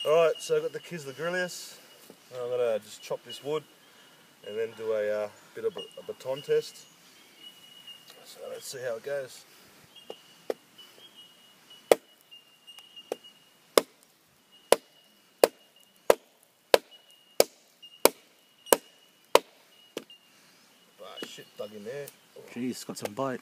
Alright, so I've got the Kizlyar Grilyass. I'm going to just chop this wood and then do a bit of a baton test. So let's see how it goes. Ah, shit, dug in there. Jeez, got some bite.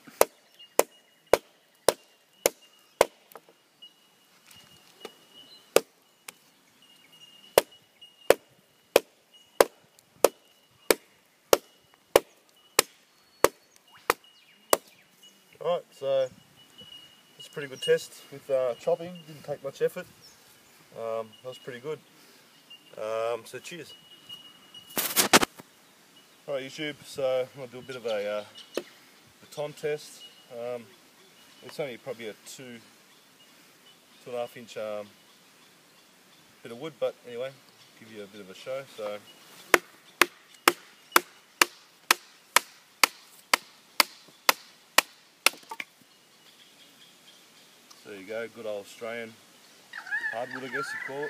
Alright, so it's a pretty good test with chopping. Didn't take much effort. That was pretty good. So cheers. Alright YouTube, so I'm going to do a bit of a baton test. It's only probably a 2.5 inch bit of wood, but anyway, give you a bit of a show. So there you go, good old Australian hardwood, I guess you call it.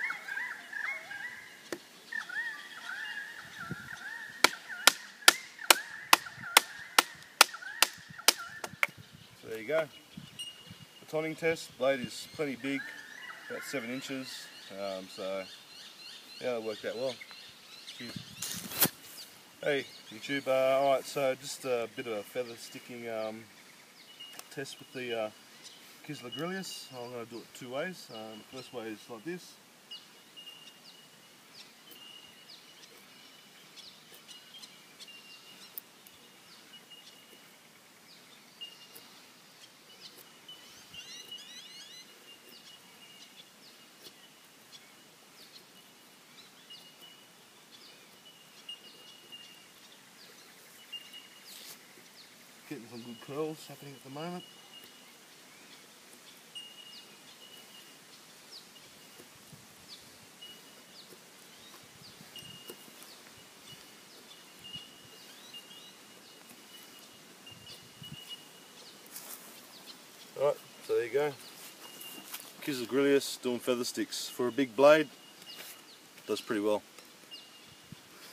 So there you go. Batoning test, blade is plenty big, about 7 inches, so yeah, that worked out well. Cheers. Hey YouTube, alright, so just a bit of a feather sticking test with the Kizlyar Grilyass. I'm going to do it 2 ways. The first way is like this. Getting some good curls happening at the moment. Alright, so there you go. Kizlyar Grilyass doing feather sticks. For a big blade, does pretty well.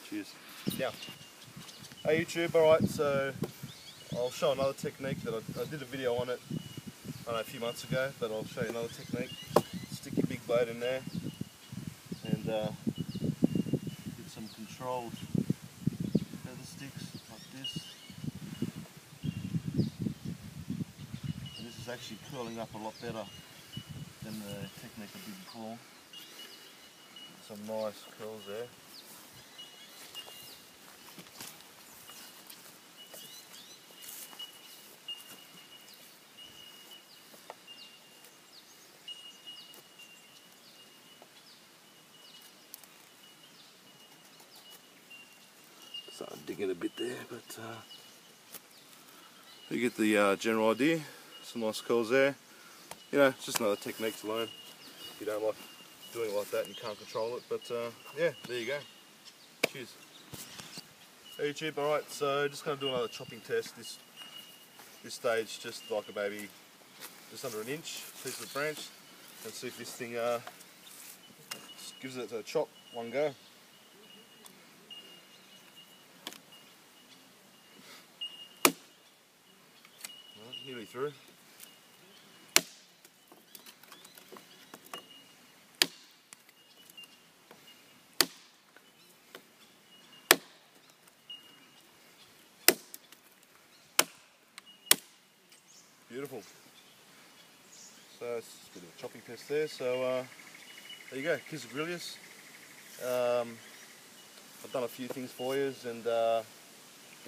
Cheers. Now, hey YouTube, alright, so I'll show another technique that I did a video on it, I don't know, a few months ago, but I'll show you another technique. Stick your big blade in there and get some controlled feather sticks like this. And this is actually curling up a lot better than the technique I did before. Some nice curls there. So I'm digging a bit there, but you get the general idea. Some nice curls there. You know, it's just another technique to learn. If you don't like doing it like that and you can't control it, but yeah, there you go. Cheers. Hey YouTube, alright, so just going to do another chopping test. This stage, just like a maybe just under an inch piece of branch, and see if this thing gives it a chop one go. Nearly through. Beautiful. So it's just a bit of a chopping test there. So there you go, Kizlyar Grilyass. I've done a few things for you, and I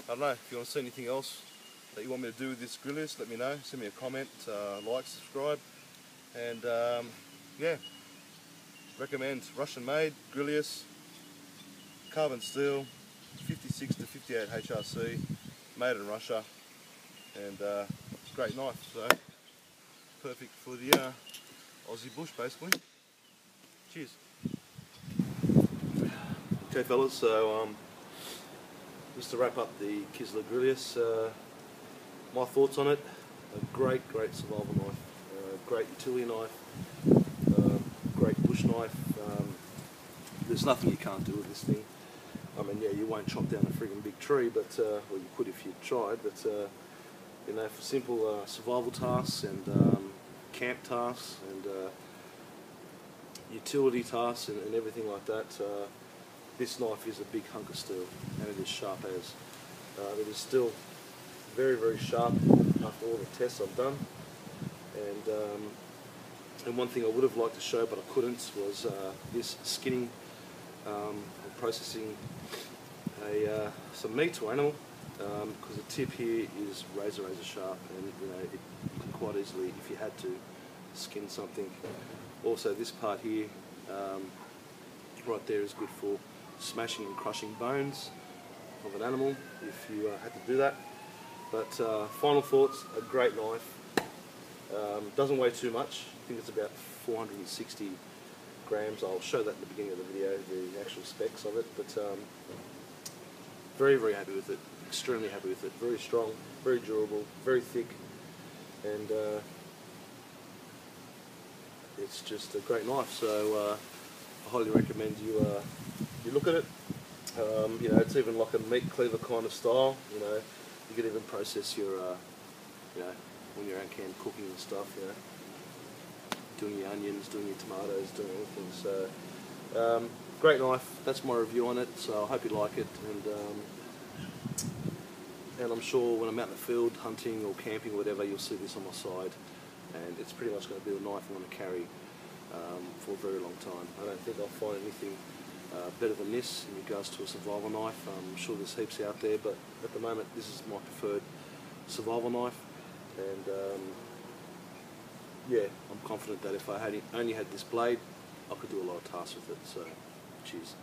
don't know, if you want to see anything else that you want me to do with this Grilyass, let me know. Send me a comment, like, subscribe, and yeah, recommend Russian made Grilyass, carbon steel, 56 to 58 HRC, made in Russia, and great knife, so perfect for the Aussie bush basically. Cheers. Okay fellas, so just to wrap up the Kizlyar Grilyass, my thoughts on it: a great survival knife, great utility knife, great bush knife, there's nothing you can't do with this thing. I mean, yeah, you won't chop down a friggin' big tree, but well, you could if you tried. But you know, for simple survival tasks and camp tasks and utility tasks and everything like that, this knife is a big hunk of steel, and it is sharp as. It is still very, very sharp after all the tests I've done. And one thing I would have liked to show, but I couldn't, was this skinning or processing some meat or animal, because the tip here is razor sharp, and you know, you can quite easily, if you had to, skin something. Also, this part here, right there, is good for smashing and crushing bones of an animal if you had to do that. But final thoughts: a great knife. Doesn't weigh too much. I think it's about 460 grams. I'll show that at the beginning of the video, the actual specs of it. But very, very happy with it. Extremely happy with it. Very strong, very durable, very thick, and it's just a great knife. So I highly recommend you look at it. You know, it's even like a meat cleaver kind of style. You know, you can even process your you know, when you're out camp cooking and stuff, you know, doing your onions, doing your tomatoes, doing anything. So, great knife. That's my review on it. So I hope you like it, and I'm sure when I'm out in the field hunting or camping or whatever, you'll see this on my side, and it's pretty much going to be the knife I'm going to carry for a very long time. I don't think I'll find anything better than this in regards to a survival knife. I'm sure there's heaps out there, but at the moment this is my preferred survival knife. And yeah, I'm confident that if I only had this blade, I could do a lot of tasks with it. So, cheers.